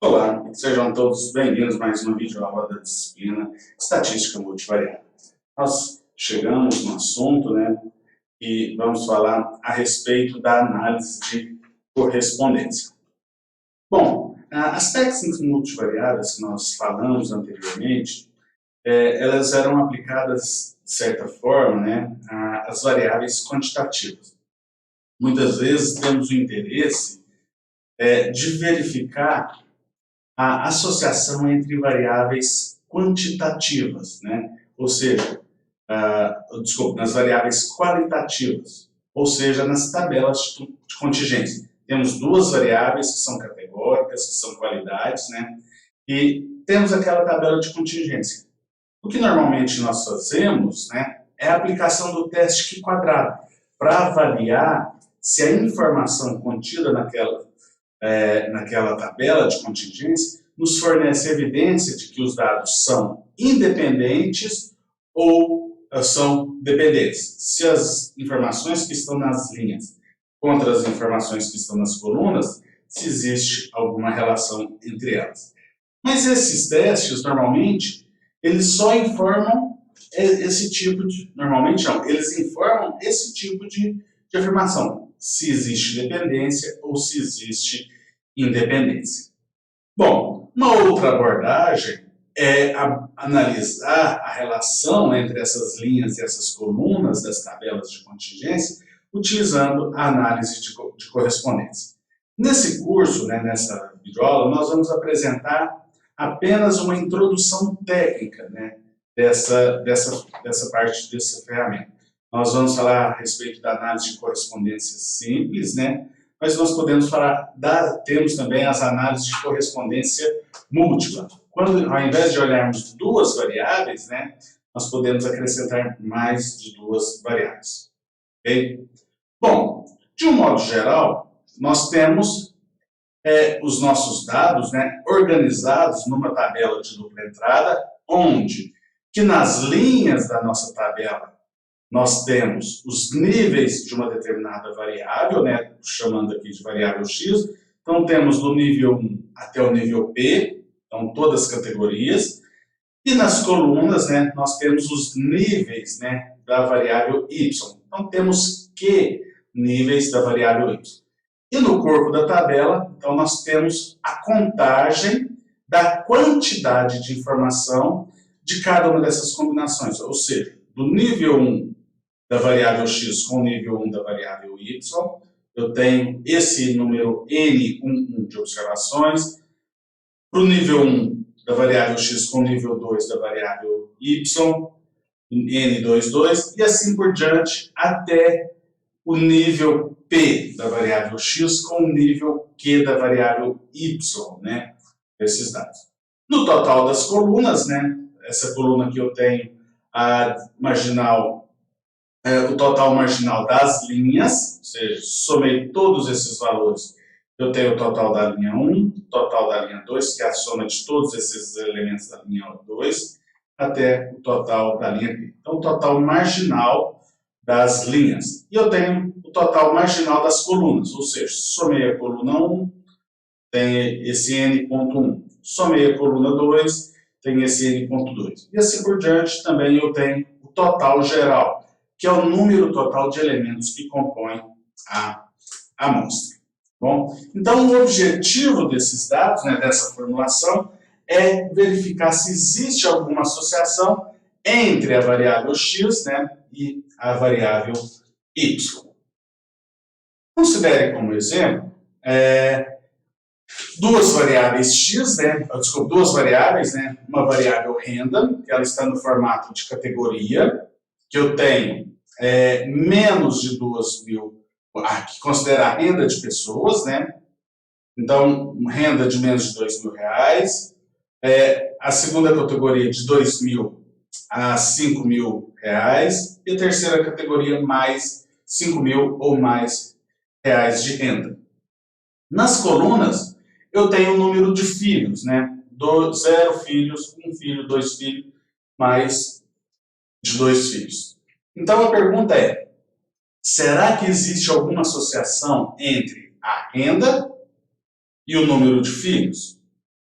Olá, sejam todos bem-vindos a mais uma videoaula da disciplina Estatística Multivariada. Nós chegamos no assunto, e vamos falar a respeito da análise de correspondência. Bom, as técnicas multivariadas que nós falamos anteriormente, elas eram aplicadas, de certa forma, às variáveis quantitativas. Muitas vezes temos o interesse de verificar a associação entre variáveis quantitativas, ou seja, nas variáveis qualitativas, ou seja, nas tabelas de contingência. Temos duas variáveis que são categóricas, que são qualidades, e temos aquela tabela de contingência. O que normalmente nós fazemos, é a aplicação do teste Q-quadrado, para avaliar se a informação contida naquela tabela de contingência nos fornece evidência de que os dados são independentes ou são dependentes. Se as informações que estão nas linhas contra as informações que estão nas colunas, se existe alguma relação entre elas. Mas esses testes, normalmente, eles só informam esse tipo de... Normalmente não, eles informam esse tipo de afirmação, se existe dependência ou se existe independência. Bom, uma outra abordagem é analisar a relação entre essas linhas e essas colunas das tabelas de contingência, utilizando a análise de correspondência. Nesse curso, nessa videoaula, nós vamos apresentar apenas uma introdução técnica dessa parte dessa ferramenta. Nós vamos falar a respeito da análise de correspondência simples, mas nós podemos falar, temos também as análises de correspondência múltipla. Quando, ao invés de olharmos duas variáveis, nós podemos acrescentar mais de duas variáveis. Ok? Bom, de um modo geral, nós temos os nossos dados organizados numa tabela de dupla entrada, onde que nas linhas da nossa tabela nós temos os níveis de uma determinada variável, chamando aqui de variável x. Então, temos do nível 1 até o nível p, então todas as categorias. E nas colunas, nós temos os níveis da variável y. Então, temos Q níveis da variável y. E no corpo da tabela, então, nós temos a contagem da quantidade de informação de cada uma dessas combinações. Ou seja, do nível 1 da variável x com o nível 1 da variável y, eu tenho esse número N11 de observações. Para o nível 1 da variável x com o nível 2 da variável y, N22, e assim por diante, até o nível P da variável x com o nível Q da variável y, esses dados. No total das colunas, essa coluna que eu tenho, a marginal, o total marginal das linhas, ou seja, somei todos esses valores, eu tenho o total da linha 1, total da linha 2, que é a soma de todos esses elementos da linha 2, até o total da linha P. Então, o total marginal das linhas. E eu tenho o total marginal das colunas, ou seja, somei a coluna 1, tem esse N.1. Somei a coluna 2, tem esse N.2. E assim por diante, também eu tenho o total geral, que é o número total de elementos que compõem a amostra. Bom, então, o objetivo desses dados, dessa formulação, é verificar se existe alguma associação entre a variável x e a variável y. Considere como exemplo duas variáveis x, duas variáveis, uma variável renda, que ela está no formato de categoria, que eu tenho menos de 2.000, que considera a renda de pessoas, então, renda de menos de R$2.000, a segunda categoria de 2.000 a R$5.000, e a terceira categoria mais 5.000 ou mais reais de renda. Nas colunas, eu tenho o número de filhos, 0 filhos, 1 filho, 2 filhos, mais de 2 filhos. Então, a pergunta é, será que existe alguma associação entre a renda e o número de filhos?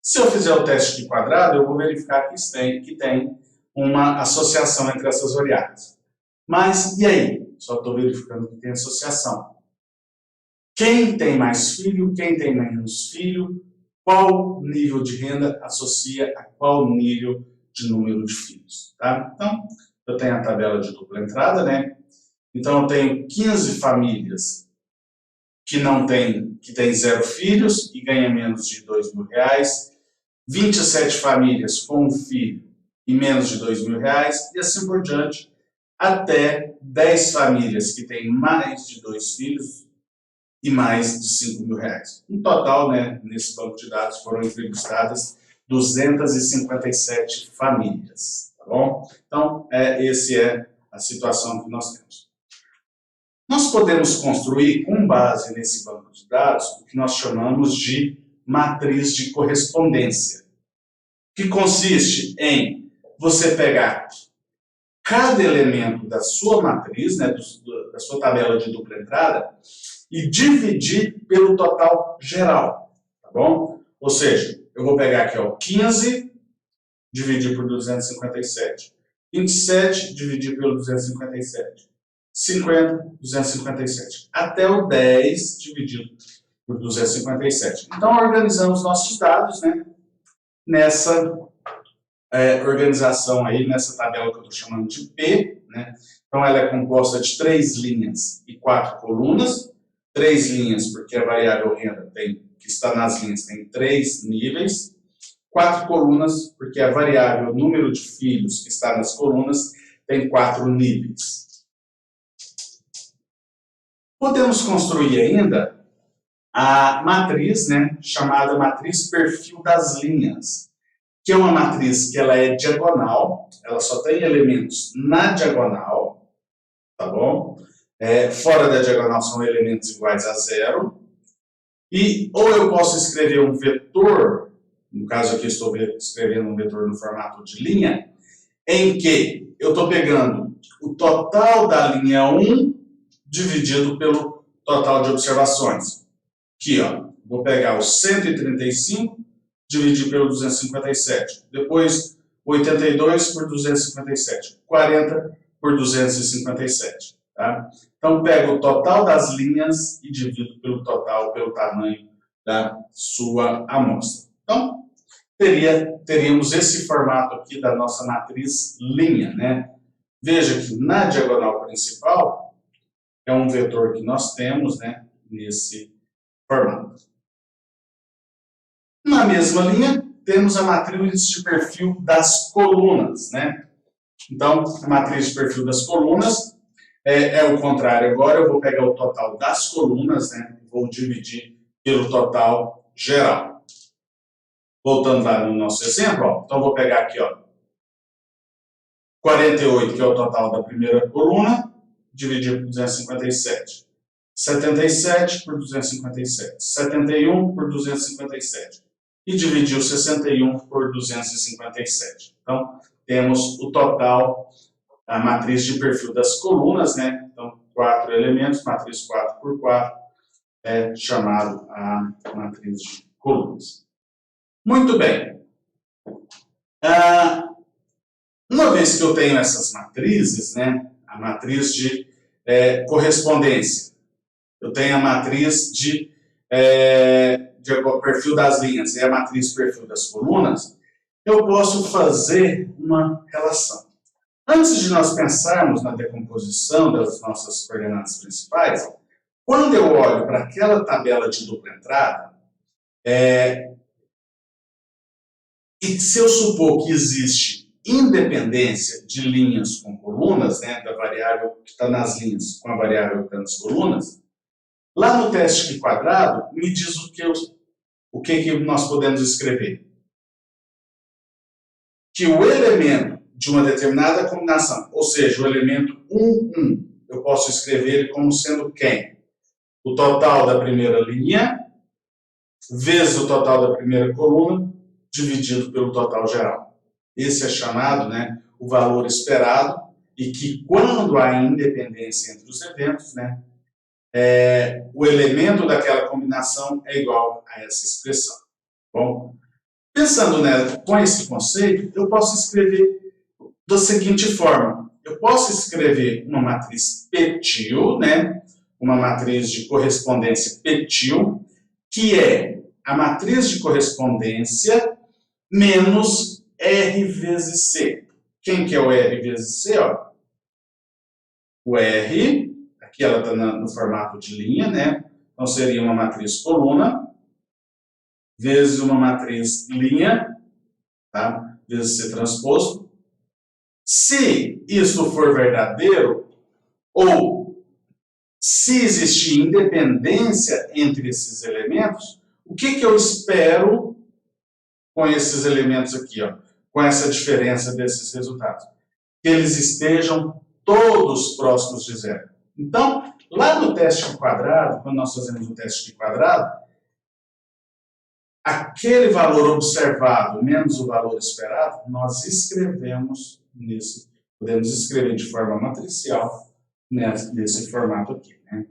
Se eu fizer o teste de quadrado, eu vou verificar que tem uma associação entre essas variáveis. Mas, e aí? Só estou verificando que tem associação. Quem tem mais filho, quem tem menos filho, qual nível de renda associa a qual nível de número de filhos. Tá? Então, eu tenho a tabela de dupla entrada, né? Então, eu tenho 15 famílias que tem 0 filhos e ganha menos de R$2.000, 27 famílias com um filho e menos de R$2.000, e assim por diante, até 10 famílias que têm mais de 2 filhos e mais de R$5.000. No total, né, nesse banco de dados foram entrevistadas 257 famílias, tá bom? Então, essa é a situação que nós temos. Nós podemos construir, com base nesse banco de dados, o que nós chamamos de matriz de correspondência, que consiste em você pegar cada elemento da sua matriz, né, da sua tabela de dupla entrada, e dividir pelo total geral, tá bom? Ou seja, eu vou pegar aqui, ó, 15, dividir por 257, 27, dividir pelo 257, 50, 257, até o 10 dividido por 257. Então, organizamos nossos dados, né, nessa organização aí, nessa tabela que eu estou chamando de P, né? Então, ela é composta de 3 linhas e 4 colunas. 3 linhas, porque a variável renda que está nas linhas tem 3 níveis. 4 colunas, porque a variável número de filhos que está nas colunas tem 4 níveis. Podemos construir ainda a matriz, né, chamada matriz perfil das linhas, que é uma matriz que ela é diagonal, ela só tem elementos na diagonal, tá bom? Fora da diagonal são elementos iguais a 0. E ou eu posso escrever um vetor, no caso aqui estou escrevendo um vetor no formato de linha, em que eu estou pegando o total da linha 1 dividido pelo total de observações. Aqui, ó, vou pegar o 135, dividir pelo 257. Depois, 82 por 257. 40 por 257. Tá? Então, pego o total das linhas e divido pelo total, pelo tamanho da sua amostra. Então, teríamos esse formato aqui da nossa matriz linha, né? Veja que na diagonal principal é um vetor que nós temos, né, nesse formato. Na mesma linha, temos a matriz de perfil das colunas, né? Então, a matriz de perfil das colunas é o contrário. Agora eu vou pegar o total das colunas, né? Vou dividir pelo total geral. Voltando lá no nosso exemplo, ó, então vou pegar aqui, ó, 48, que é o total da primeira coluna, dividir por 257. 77 por 257. 71 por 257. E dividir o 61 por 257. Então, temos o total, a matriz de perfil das colunas, né? Então, 4 elementos, matriz 4 por 4, é chamado a matriz de colunas. Muito bem. Uma vez que eu tenho essas matrizes, né? A matriz de correspondência, eu tenho a matriz de perfil das linhas e a matriz perfil das colunas, eu posso fazer uma relação. Antes de nós pensarmos na decomposição das nossas coordenadas principais, quando eu olho para aquela tabela de dupla entrada, e se eu supor que existe independência de linhas com colunas, né, da variável que está nas linhas com a variável que está nas colunas, lá no teste de quadrado, me diz o que nós podemos escrever. Que o elemento de uma determinada combinação, ou seja, o elemento 1, 1, eu posso escrever ele como sendo quem? O total da primeira linha vezes o total da primeira coluna dividido pelo total geral. Esse é chamado, né, o valor esperado, e que quando há independência entre os eventos, né, o elemento daquela combinação é igual a essa expressão. Bom, Pensando, né, com esse conceito, eu posso escrever da seguinte forma. Eu posso escrever uma matriz Petil, né, uma matriz de correspondência Petil, que é a matriz de correspondência menos R vezes C. Quem que é o R vezes C? Ó? O R, aqui ela está no formato de linha, né? Então seria uma matriz coluna, vezes uma matriz linha, tá? Vezes C transposto. Se isso for verdadeiro, ou se existir independência entre esses elementos, o que eu espero com esses elementos aqui, ó? Com essa diferença desses resultados? Que eles estejam todos próximos de zero. Então, lá no teste de quadrado, quando nós fazemos o teste de quadrado, aquele valor observado menos o valor esperado, nós escrevemos nisso. Podemos escrever de forma matricial nesse formato aqui. Né?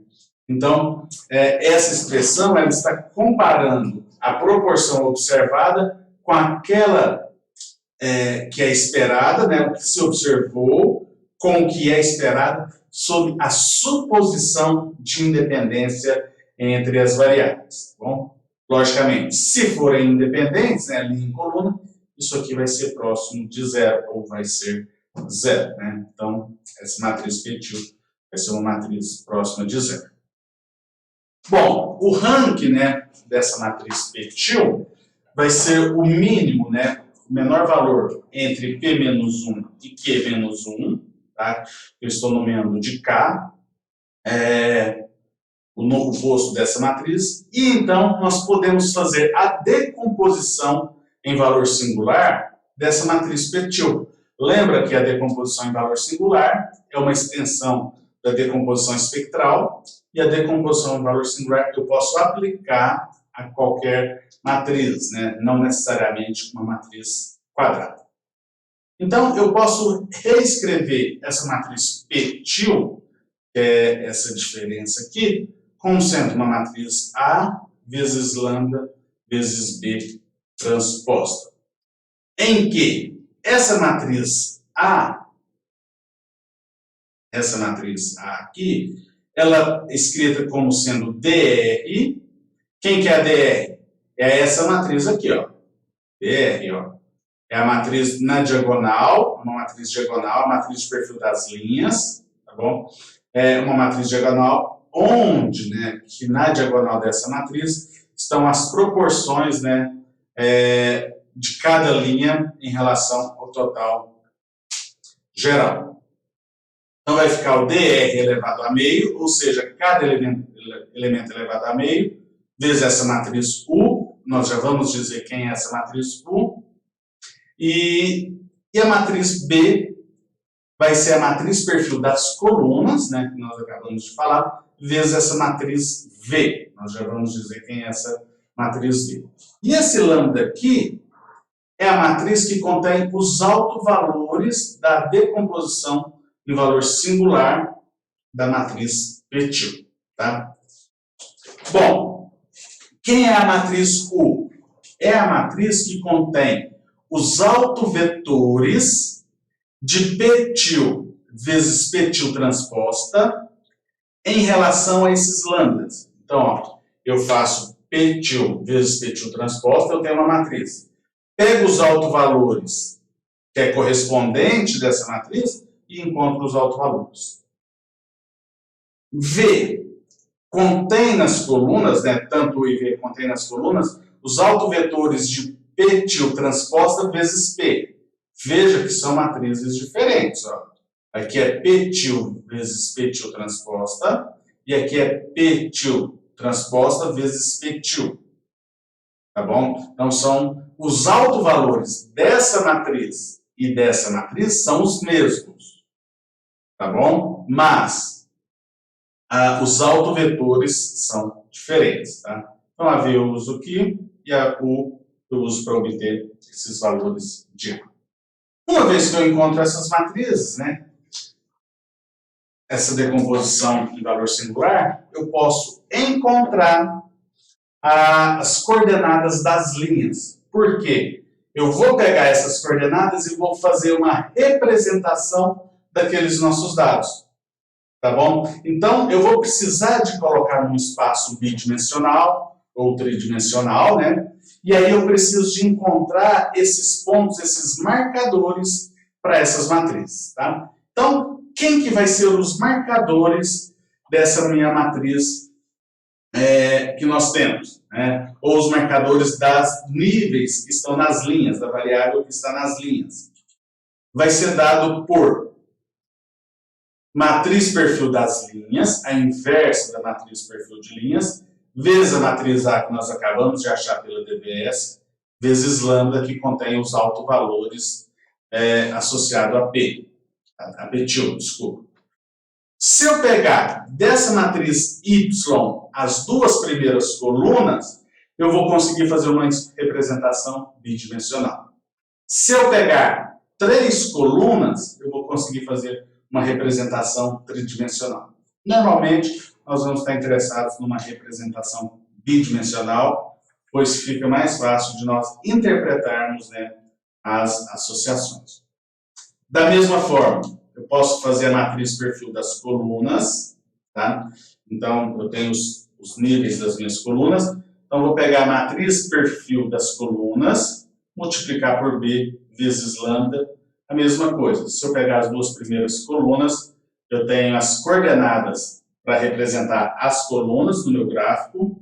Então, essa expressão ela está comparando a proporção observada com aquela que é esperada, né, o que se observou, com o que é esperado, sob a suposição de independência entre as variáveis. Tá bom? Logicamente, se forem independentes, né, linha e coluna, isso aqui vai ser próximo de zero, ou vai ser zero. Né? Então, essa matriz Petil vai ser uma matriz próxima de zero. Bom, o rank, né, dessa matriz Petil vai ser o mínimo, né, o menor valor entre P menos 1 e Q menos 1, tá? Eu estou nomeando de K, o novo posto dessa matriz, e então nós podemos fazer a decomposição em valor singular dessa matriz Petil. Lembra que a decomposição em valor singular é uma extensão da decomposição espectral, e a decomposição em valor singular eu posso aplicar a qualquer matriz, né? Não necessariamente uma matriz quadrada. Então, eu posso reescrever essa matriz Petil, que é essa diferença aqui, como sendo uma matriz A vezes lambda vezes B transposta. Em que essa matriz A aqui, ela é escrita como sendo DR. Quem que é a DR? É essa matriz aqui, ó. DR, ó. É a matriz na diagonal, uma matriz diagonal, a matriz de perfil das linhas, tá bom? É uma matriz diagonal onde, né, que na diagonal dessa matriz estão as proporções, né, de cada linha em relação ao total geral. Então vai ficar o DR elevado a meio, ou seja, cada elemento elevado a meio, vezes essa matriz U, nós já vamos dizer quem é essa matriz U, e a matriz B vai ser a matriz perfil das colunas, né, que nós acabamos de falar, vezes essa matriz V, nós já vamos dizer quem é essa matriz V. E esse lambda aqui é a matriz que contém os autovalores da decomposição em valor singular da matriz Petil, tá? Bom, quem é a matriz U? É a matriz que contém os autovetores de Petil vezes Petil transposta em relação a esses lambdas. Então, ó, eu faço Petil vezes Petil transposta, eu tenho uma matriz. Pego os autovalores, que é correspondente dessa matriz, e encontro os autovalores. V contém nas colunas, né, tanto o IV contém nas colunas, os autovetores de Petil transposta vezes P. Veja que são matrizes diferentes. Ó. Aqui é Petil vezes Petil transposta, e aqui é Petil transposta vezes Petil. Tá bom? Então, são os autovalores dessa matriz e dessa matriz são os mesmos. Tá bom? Mas os autovetores são diferentes. Tá? Então, a V eu uso aqui e a U eu uso para obter esses valores de A. Uma vez que eu encontro essas matrizes, né, essa decomposição em valor singular, eu posso encontrar as coordenadas das linhas. Por quê? Eu vou pegar essas coordenadas e vou fazer uma representação daqueles nossos dados. Tá bom? Então, eu vou precisar de colocar num espaço bidimensional ou tridimensional, né? E aí eu preciso de encontrar esses pontos, esses marcadores para essas matrizes, tá? Então, quem que vai ser os marcadores dessa minha matriz que nós temos, né? Ou os marcadores das níveis que estão nas linhas, da variável que está nas linhas. Vai ser dado por matriz perfil das linhas, a inversa da matriz perfil de linhas, vezes a matriz A que nós acabamos de achar pela DBS, vezes lambda que contém os autovalores associados a P, a P tilde, desculpa. Se eu pegar dessa matriz Y as duas primeiras colunas, eu vou conseguir fazer uma representação bidimensional. Se eu pegar 3 colunas, eu vou conseguir fazer uma representação tridimensional. Normalmente, nós vamos estar interessados numa representação bidimensional, pois fica mais fácil de nós interpretarmos, né, as associações. Da mesma forma, eu posso fazer a matriz perfil das colunas, tá? Então, eu tenho os níveis das minhas colunas. Então, vou pegar a matriz perfil das colunas, multiplicar por B vezes lambda, a mesma coisa. Se eu pegar as duas primeiras colunas, eu tenho as coordenadas para representar as colunas do meu gráfico.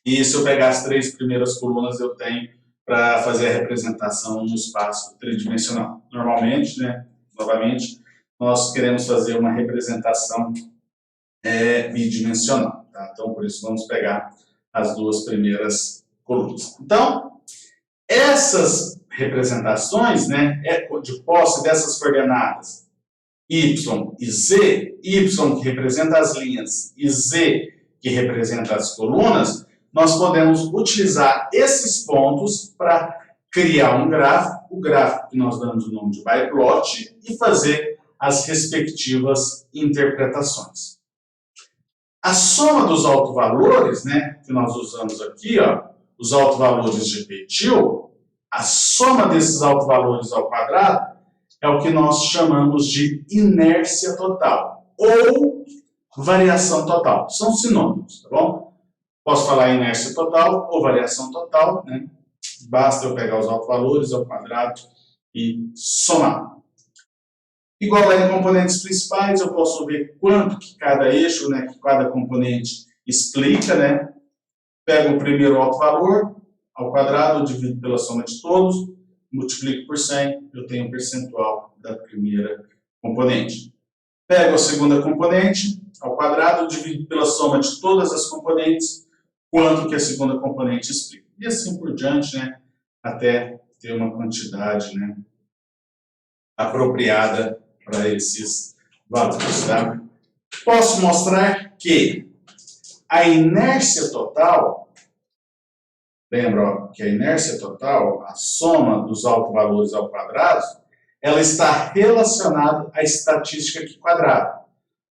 E se eu pegar as 3 primeiras colunas, eu tenho para fazer a representação no espaço tridimensional. Normalmente, né, novamente, nós queremos fazer uma representação bidimensional. Tá? Então, por isso, vamos pegar as duas primeiras colunas. Então, essas representações, né, de posse dessas coordenadas y e z, y que representa as linhas e z que representa as colunas, nós podemos utilizar esses pontos para criar um gráfico, o gráfico que nós damos o nome de biplot, e fazer as respectivas interpretações. A soma dos autovalores, né, que nós usamos aqui, ó, os autovalores de Petil, a soma desses autovalores ao quadrado é o que nós chamamos de inércia total ou variação total. São sinônimos, tá bom? Posso falar inércia total ou variação total, né? Basta eu pegar os autovalores ao quadrado e somar. Igual lá em componentes principais, eu posso ver quanto que cada eixo, né, que cada componente explica, né? Pego o primeiro autovalor ao quadrado, divido pela soma de todos, multiplico por 100, eu tenho um percentual da primeira componente. Pego a segunda componente ao quadrado, divido pela soma de todas as componentes, quanto que a segunda componente explica. E assim por diante, né, até ter uma quantidade, né, apropriada para esses valores. Tá? Posso mostrar que a inércia total, lembra, ó, que a inércia total, a soma dos autovalores ao quadrado, ela está relacionada à estatística aqui quadrada.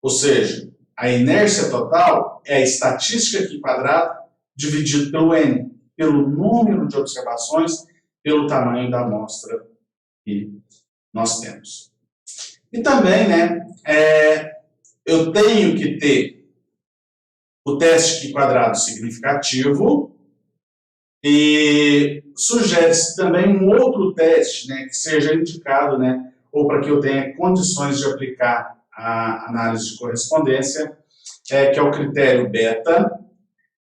Ou seja, a inércia total é a estatística aqui quadrada dividido pelo N, pelo número de observações, pelo tamanho da amostra que nós temos. E também, né, eu tenho que ter o teste aqui quadrado significativo, e sugere-se também um outro teste, né, que seja indicado, né, ou para que eu tenha condições de aplicar a análise de correspondência, que é o critério beta.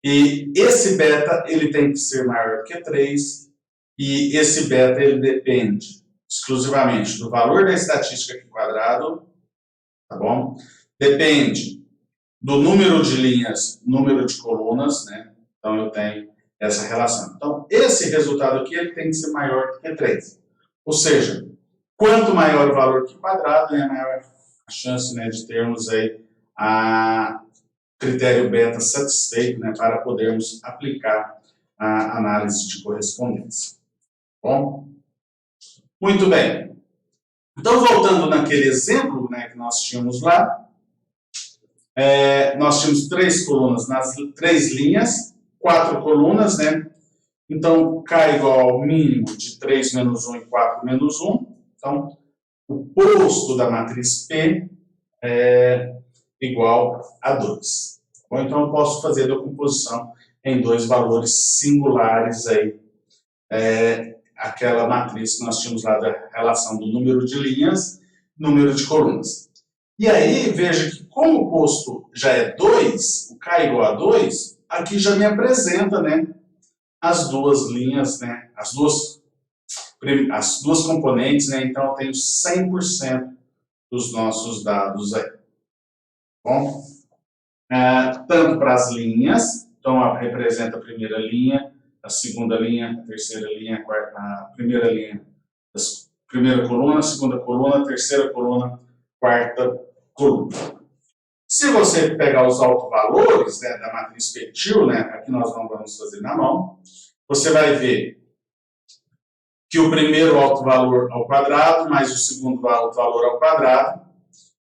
E esse beta ele tem que ser maior que 3, e esse beta ele depende exclusivamente do valor da estatística aqui quadrado, tá bom? Depende do número de linhas, número de colunas, né? Então eu tenho essa relação. Então, esse resultado aqui ele tem que ser maior que 3. Ou seja, quanto maior o valor que quadrado, né, maior a chance, né, de termos aí a critério beta satisfeito, né, para podermos aplicar a análise de correspondência. Bom? Muito bem. Então, voltando naquele exemplo, né, que nós tínhamos lá, nós tínhamos 3 colunas nas 3 linhas, 4 colunas, né? Então, K igual ao mínimo de 3 menos 1 e 4 menos 1. Então, o posto da matriz P é igual a 2. Bom, então, eu posso fazer a decomposição em dois valores singulares aí, aquela matriz que nós tínhamos lá da relação do número de linhas, número de colunas. E aí, veja que como o posto já é 2, o K igual a 2, aqui já me apresenta, né, as duas linhas, né, as duas componentes, né, então eu tenho 100% dos nossos dados aí. Bom, tanto para as linhas, então representa a primeira linha, a segunda linha, a terceira linha, a primeira linha, a primeira coluna, a segunda coluna, a terceira coluna, quarta coluna. Se você pegar os autovalores, né, da matriz Petil, né, aqui nós não vamos fazer na mão, você vai ver que o primeiro autovalor ao quadrado mais o segundo autovalor ao quadrado,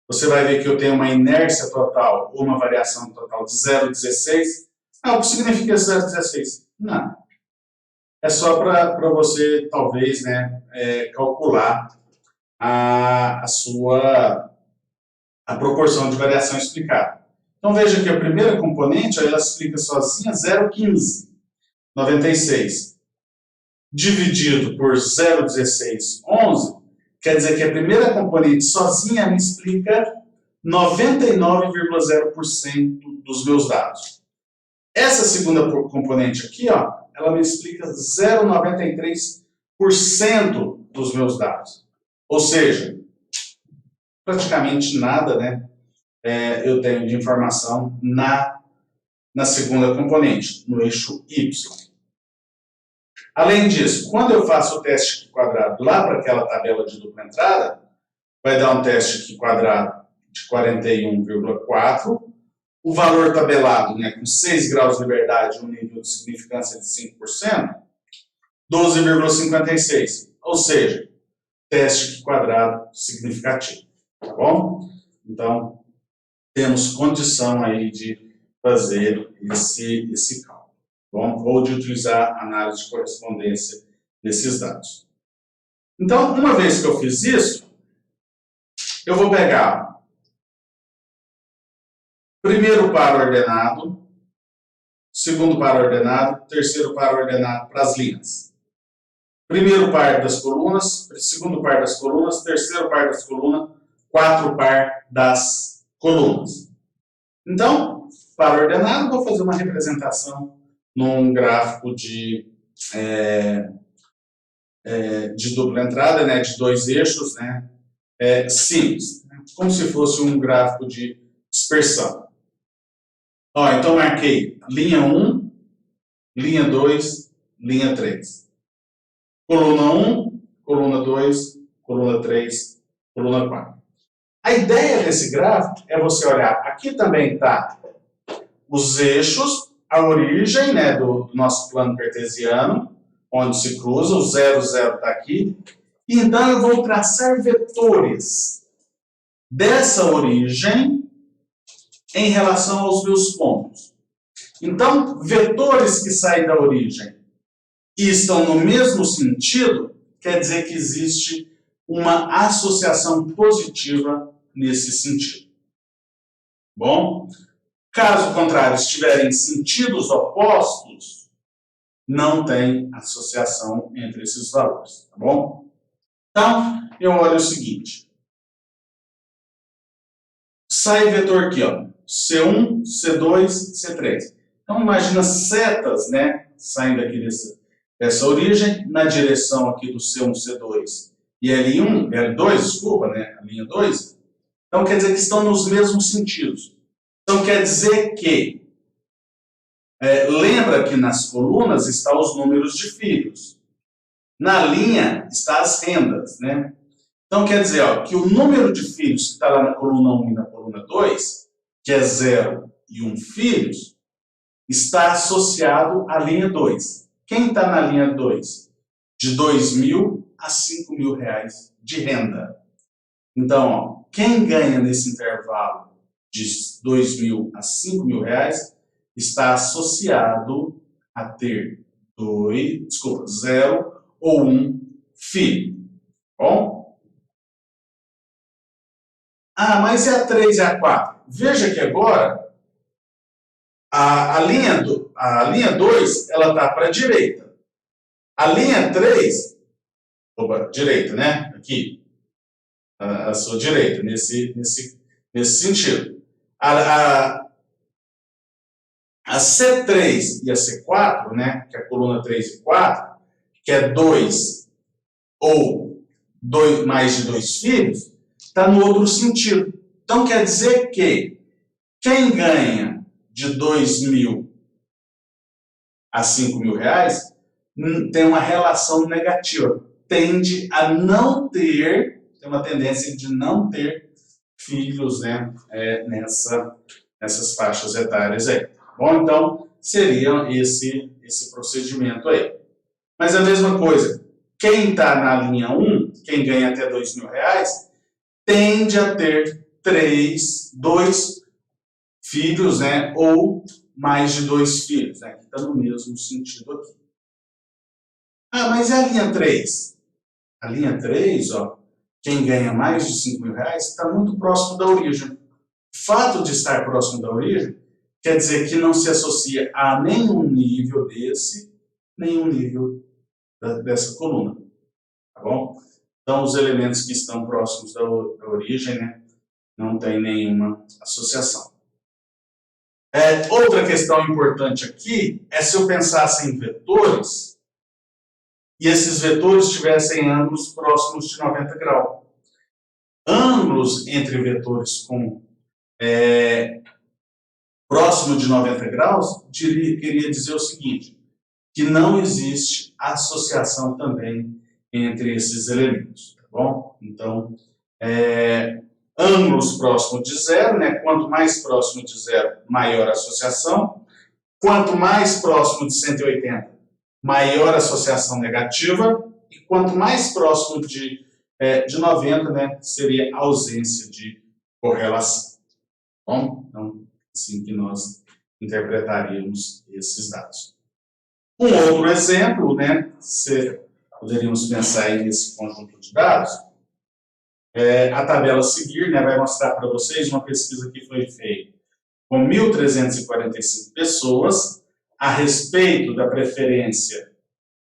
você vai ver que eu tenho uma inércia total ou uma variação total de 0,16. O que significa 0,16? Não. É só para você, talvez, né, calcular a proporção de variação explicada. Então, veja que a primeira componente, ela explica sozinha 0,15, 96. Dividido por 0,16, 11, quer dizer que a primeira componente sozinha me explica 99,0% dos meus dados. Essa segunda componente aqui, ó, ela me explica 0,93% dos meus dados. Ou seja, praticamente nada, né, eu tenho de informação na segunda componente, no eixo Y. Além disso, quando eu faço o teste aqui quadrado lá para aquela tabela de dupla entrada, vai dar um teste aqui quadrado de 41,4, o valor tabelado, né, com 6 graus de liberdade, um nível de significância de 5%, 12,56. Ou seja, teste aqui quadrado significativo. Tá bom? Então, temos condição aí de fazer esse cálculo. Bom, ou de utilizar a análise de correspondência desses dados. Então, uma vez que eu fiz isso, eu vou pegar primeiro par ordenado, segundo par ordenado, terceiro par ordenado para as linhas. Primeiro par das colunas, segundo par das colunas, terceiro par das colunas, quatro par das colunas. Então, par ordenado, vou fazer uma representação num gráfico de dupla entrada, né, de dois eixos, né, simples, né, como se fosse um gráfico de dispersão. Ó, então, marquei linha 1, linha 2, linha 3. Coluna 1, coluna 2, coluna 3, coluna 4. A ideia desse gráfico é você olhar, aqui também está os eixos, a origem, né, do nosso plano cartesiano, onde se cruza, o 0, 0 está aqui. E então eu vou traçar vetores dessa origem em relação aos meus pontos. Então, vetores que saem da origem e estão no mesmo sentido, quer dizer que existe uma associação positiva nesse sentido. Bom? Caso contrário, estiverem sentidos opostos, não tem associação entre esses valores, tá bom? Então, eu olho o seguinte. Sai vetor aqui, ó, C1, C2, C3. Então, imagina setas, né, saindo aqui dessa origem, na direção aqui do C1, C2 e L1, L2, desculpa, né, a linha 2. Então, quer dizer que estão nos mesmos sentidos. Então, quer dizer que, lembra que nas colunas estão os números de filhos. Na linha estão as rendas, né? Então, quer dizer, ó, que o número de filhos que está lá na coluna 1 e na coluna 2, que é 0 e 1 filhos, está associado à linha 2. Quem está na linha 2? De R$2.000 a R$5.000 de renda. Então, ó, quem ganha nesse intervalo de R$2.000 a R$5.000 está associado a ter 0 ou 1 filho. Bom? Ah, mas e a 3 e a 4? Veja que agora a linha 2 ela está para a direita. A linha 3, direita, né? Aqui, a sua direita, nesse sentido. A C3 e a C4, né, que é a coluna 3 e 4, que é 2 ou mais de 2 filhos, está no outro sentido. Então, quer dizer que quem ganha de 2.000 a 5.000 reais tem uma relação negativa. Tende a não ter, tem uma tendência de não ter filhos, né, nessas faixas etárias aí. Bom, então, seria esse procedimento aí. Mas a mesma coisa, quem está na linha 1, quem ganha até 2.000 reais, tende a ter 2 filhos, né, ou mais de 2 filhos, né, que está no mesmo sentido aqui. Ah, mas e a linha 3? A linha 3, ó, quem ganha mais de 5.000 reais, está muito próximo da origem. O fato de estar próximo da origem quer dizer que não se associa a nenhum nível nenhum nível dessa coluna. Tá bom? Então, os elementos que estão próximos da origem, né, não tem nenhuma associação. Outra questão importante aqui é se eu pensasse em vetores e esses vetores tivessem ângulos próximos de 90 graus. Ângulos entre vetores com próximo de 90 graus queria dizer o seguinte, que não existe associação também entre esses elementos, tá bom? Então, ângulos próximos de zero, né? Quanto mais próximo de zero, maior a associação. Quanto mais próximo de 180, maior associação negativa. E quanto mais próximo de 90, né, seria ausência de correlação. Bom, então, assim que nós interpretaríamos esses dados. Um outro exemplo, né, poderíamos pensar aí nesse conjunto de dados, a tabela a seguir, né, vai mostrar para vocês uma pesquisa que foi feita com 1.345 pessoas a respeito da preferência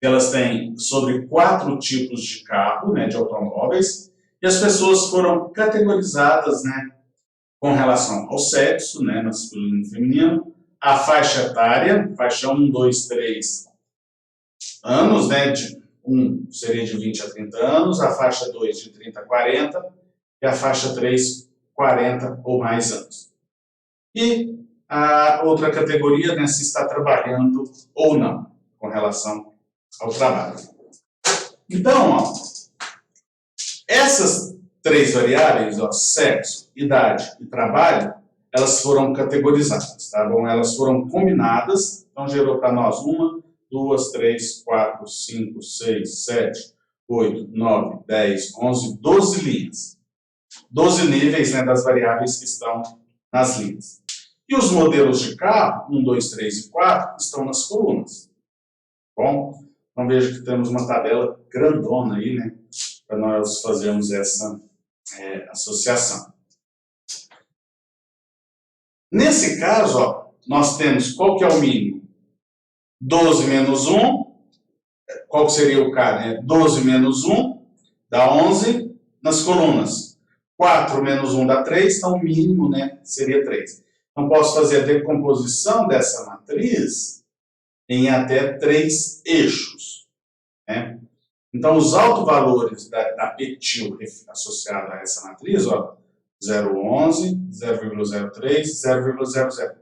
que elas têm sobre 4 tipos de carro, né, de automóveis, e as pessoas foram categorizadas, né, com relação ao sexo, né, masculino e feminino, a faixa etária, faixa 1, 2, 3 anos, né, 1 seria de 20 a 30 anos, a faixa 2 de 30 a 40 e a faixa 3, 40 ou mais anos. E a outra categoria, né, se está trabalhando ou não, com relação ao trabalho. Então, ó, essas 3 variáveis, ó, sexo, idade e trabalho, elas foram categorizadas, tá bom? Elas foram combinadas, então gerou para nós 1, 2, 3, 4, 5, 6, 7, 8, 9, 10, 11, 12 linhas. 12 níveis, né, das variáveis que estão nas linhas. E os modelos de carro, 1, 2, 3 e 4, estão nas colunas. Bom, então veja que temos uma tabela grandona aí, né, para nós fazermos essa associação. Nesse caso, ó, nós temos qual que é o mínimo? 12 menos 1, qual que seria o K, né? 12 menos 1 dá 11 nas colunas. 4 menos 1 dá 3, então o mínimo, né, seria 3. Então posso fazer a decomposição dessa matriz em até 3 eixos, né? Então os autovalores da petil associada a essa matriz, ó, 0,11, 0,03, 0,00.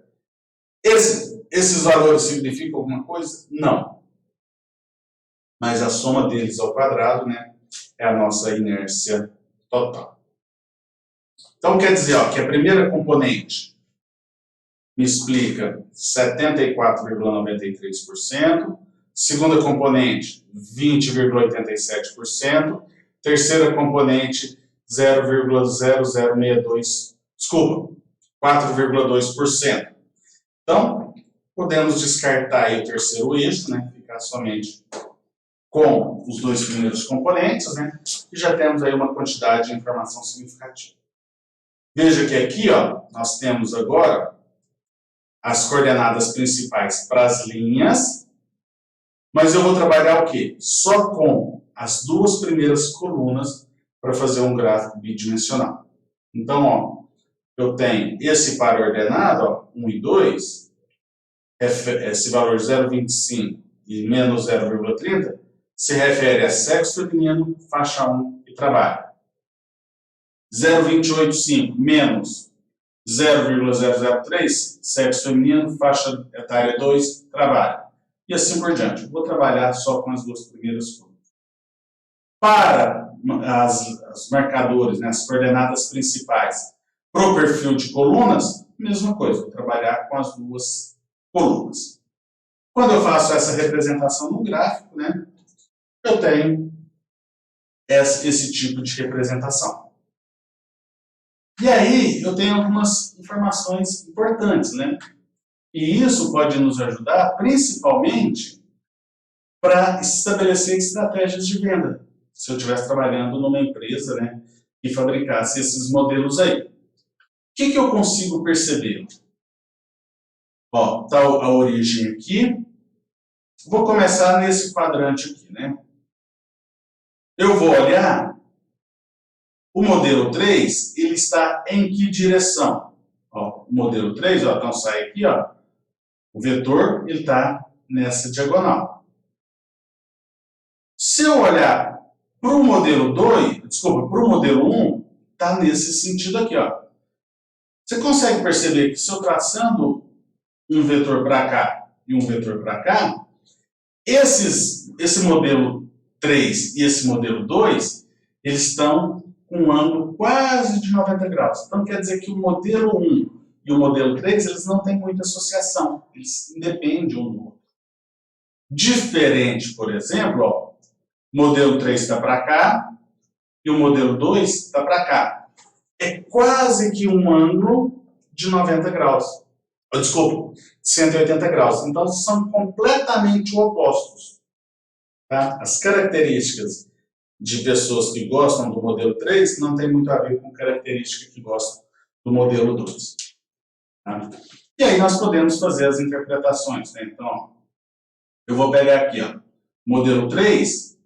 Esses valores significam alguma coisa? Não. Mas a soma deles ao quadrado, né, é a nossa inércia total. Então quer dizer, ó, que a primeira componente me explica 74,93%, segunda componente 20,87%, terceira componente 0,0062, desculpa, 4,2%. Então, podemos descartar aí o terceiro eixo, né, fica trabalha somente com os dois primeiros componentes, né? E já temos aí uma quantidade de informação significativa. Veja que aqui, ó, nós temos agora as coordenadas principais para as linhas, mas eu vou trabalhar o quê? Só com as duas primeiras colunas para fazer um gráfico bidimensional. Então, ó, eu tenho esse par ordenado, ó, 1 e 2, esse valor 0,25 e menos 0,30, se refere a sexo feminino, faixa 1 e trabalho. 0,285 menos 0,003, sexo feminino, faixa etária 2, trabalho. E assim por diante. Eu vou trabalhar só com as duas primeiras colunas. Para os marcadores, né, as coordenadas principais, para o perfil de colunas, mesma coisa, vou trabalhar com as duas colunas. Quando eu faço essa representação no gráfico, né, eu tenho esse tipo de representação. E aí, eu tenho algumas informações importantes, né? E isso pode nos ajudar, principalmente, para estabelecer estratégias de venda. Se eu estivesse trabalhando numa empresa, né, que fabricasse esses modelos aí. O que eu consigo perceber? Ó, tá a origem aqui. Vou começar nesse quadrante aqui, né? Eu vou olhar o modelo 3, ele está em que direção? Ó, o modelo 3, ó, então sai aqui, ó, o vetor, ele está nessa diagonal. Se eu olhar para o modelo 2, desculpa, para o modelo 1, está nesse sentido aqui, ó. Você consegue perceber que se eu traçando um vetor para cá e um vetor para cá, esse modelo 3 e esse modelo 2, eles estão com um ângulo quase de 90 graus. Então, quer dizer que o modelo 1 e o modelo 3, eles não têm muita associação. Eles independem um do outro. Diferente, por exemplo, ó, o modelo 3 está para cá e o modelo 2 está para cá. É quase que um ângulo de 90 graus. Desculpa, 180 graus. Então, são completamente opostos. Tá? As características de pessoas que gostam do modelo 3 não tem muito a ver com características que gostam do modelo 2. Tá? E aí nós podemos fazer as interpretações. Né? Então, ó, eu vou pegar aqui, ó, modelo 3.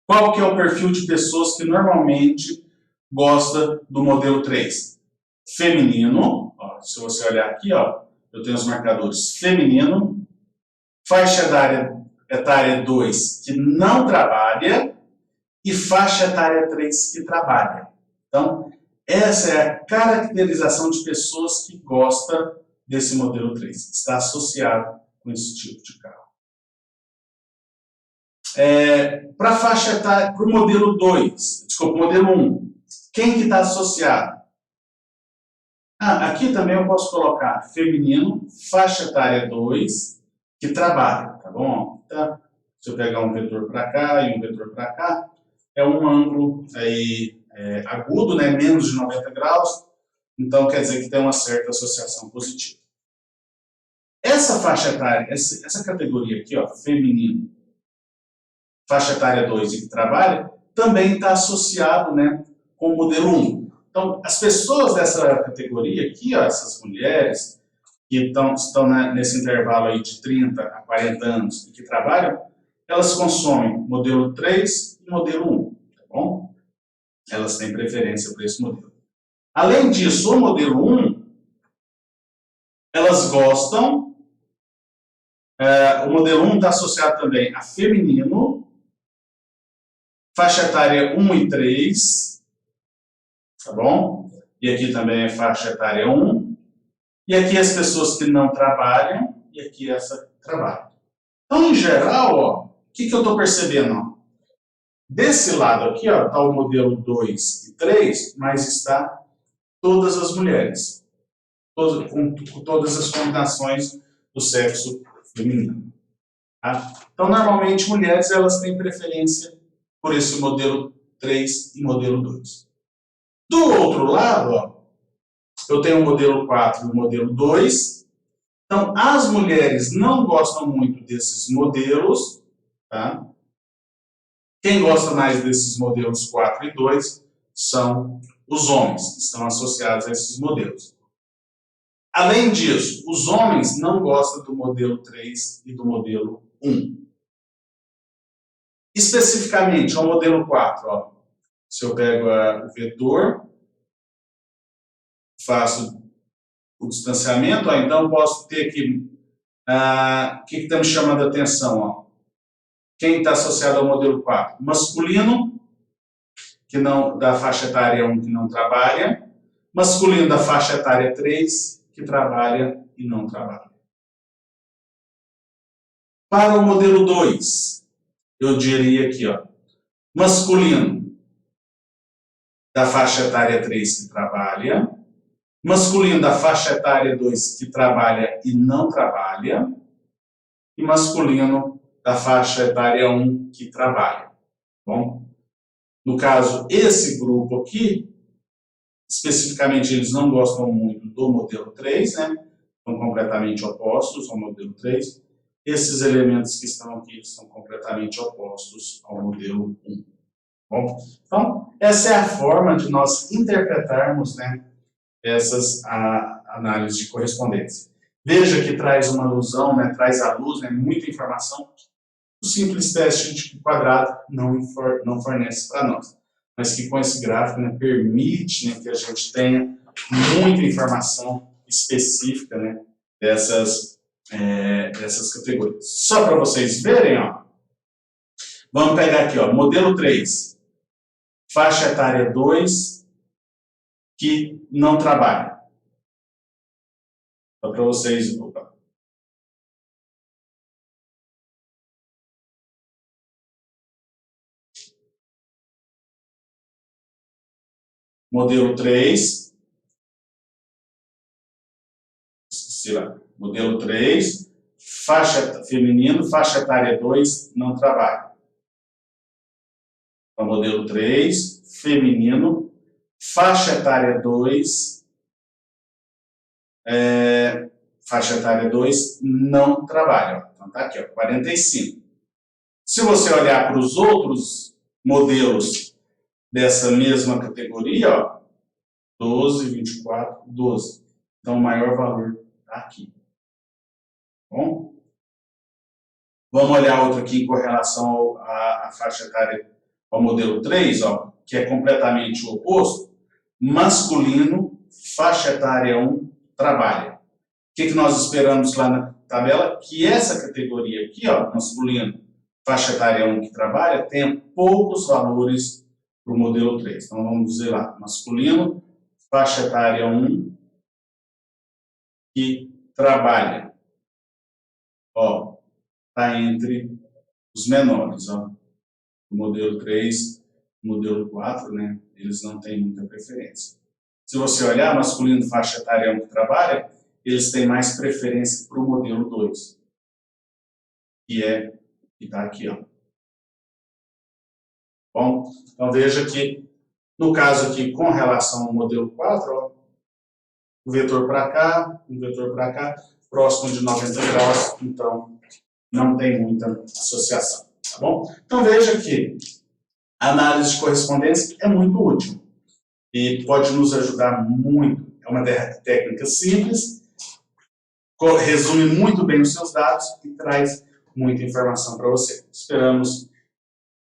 Qual que é o perfil de pessoas que normalmente gosta do modelo 3? Feminino. Ó, se você olhar aqui, ó, eu tenho os marcadores feminino, faixa etária 2 que não trabalha, e faixa etária 3 que trabalha. Então, essa é a caracterização de pessoas que gostam desse modelo 3. Está associado com esse tipo de carro. Para a faixa etária, para o modelo 2, desculpa, modelo 1, quem que está associado? Aqui também eu posso colocar feminino, faixa etária 2, que trabalha, tá bom? Então, se eu pegar um vetor para cá e um vetor para cá, é um ângulo aí, agudo, né, menos de 90 graus, então quer dizer que tem uma certa associação positiva. Essa faixa etária, essa categoria aqui, ó, feminino, faixa etária 2 e que trabalha, também está associado, né, com o modelo 1. Então, as pessoas dessa categoria aqui, ó, essas mulheres que estão nesse intervalo aí de 30 a 40 anos e que trabalham, elas consomem modelo 3 e modelo 1, tá bom? Elas têm preferência por esse modelo. Além disso, o modelo 1, elas gostam, o modelo 1 está associado também a feminino, faixa etária 1 e 3, tá bom? E aqui também é faixa etária 1, e aqui as pessoas que não trabalham, e aqui essa trabalha. Então, em geral, ó, o que eu estou percebendo? Desse lado aqui está o modelo 2 e 3, mas está todas as mulheres, com todas as combinações do sexo feminino. Tá? Então, normalmente, mulheres elas têm preferência por esse modelo 3 e modelo 2. Do outro lado, ó, eu tenho o modelo 4 e o modelo 2, Então, as mulheres não gostam muito desses modelos, tá? Quem gosta mais desses modelos 4 e 2 são os homens, que estão associados a esses modelos. Além disso, os homens não gostam do modelo 3 e do modelo 1. Especificamente, o modelo 4, ó, se eu pego o vetor, faço o distanciamento, ó, então posso ter aqui, o que está me chamando a atenção? Ó? Quem está associado ao modelo 4? Masculino, que não, da faixa etária 1 que não trabalha, masculino da faixa etária 3 que trabalha e não trabalha. Para o modelo 2, eu diria aqui, ó, masculino da faixa etária 3 que trabalha, masculino da faixa etária 2 que trabalha e não trabalha, e masculino da faixa etária 1 que trabalha. Bom, no caso, esse grupo aqui, especificamente, eles não gostam muito do modelo 3, né? São completamente opostos ao modelo 3. Esses elementos que estão aqui são completamente opostos ao modelo 1. Bom, então, essa é a forma de nós interpretarmos, né, essas análises de correspondência. Veja que traz uma alusão, né, traz à luz, né, muita informação. O simples teste de quadrado não fornece para nós, mas que com esse gráfico, né, permite, né, que a gente tenha muita informação específica, né, dessas categorias. Só para vocês verem, ó, vamos pegar aqui, ó, modelo 3, faixa etária 2, que não trabalha. Só para vocês... Opa. Modelo 3, esqueci lá, modelo 3, faixa feminino, faixa etária 2, não trabalha. Então, modelo 3, feminino, faixa etária 2, faixa etária 2, não trabalha. Então, tá aqui, ó, 45. Se você olhar para os outros modelos dessa mesma categoria, ó, 12, 24, 12. Então, o maior valor está aqui. Bom? Vamos olhar outro aqui com relação à faixa etária, ao modelo 3, ó, que é completamente o oposto. Masculino, faixa etária 1, trabalha. O que nós esperamos lá na tabela? Que essa categoria aqui, ó, masculino, faixa etária 1 que trabalha, tenha poucos valores para o modelo 3. Então, vamos dizer lá, masculino, faixa etária 1, que trabalha. Ó, está entre os menores, ó. O modelo 3, o modelo 4, né, eles não têm muita preferência. Se você olhar, masculino, faixa etária 1 que trabalha, eles têm mais preferência para o modelo 2, que está aqui, ó. Bom, então veja que, no caso aqui, com relação ao modelo 4, ó, o vetor para cá, o vetor para cá, próximo de 90 graus, então não tem muita associação, tá bom? Então veja que a análise de correspondência é muito útil e pode nos ajudar muito. É uma técnica simples, resume muito bem os seus dados e traz muita informação para você. Esperamos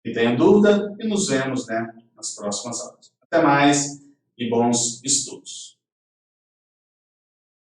que tenha dúvida e nos vemos, né, nas próximas aulas. Até mais e bons estudos!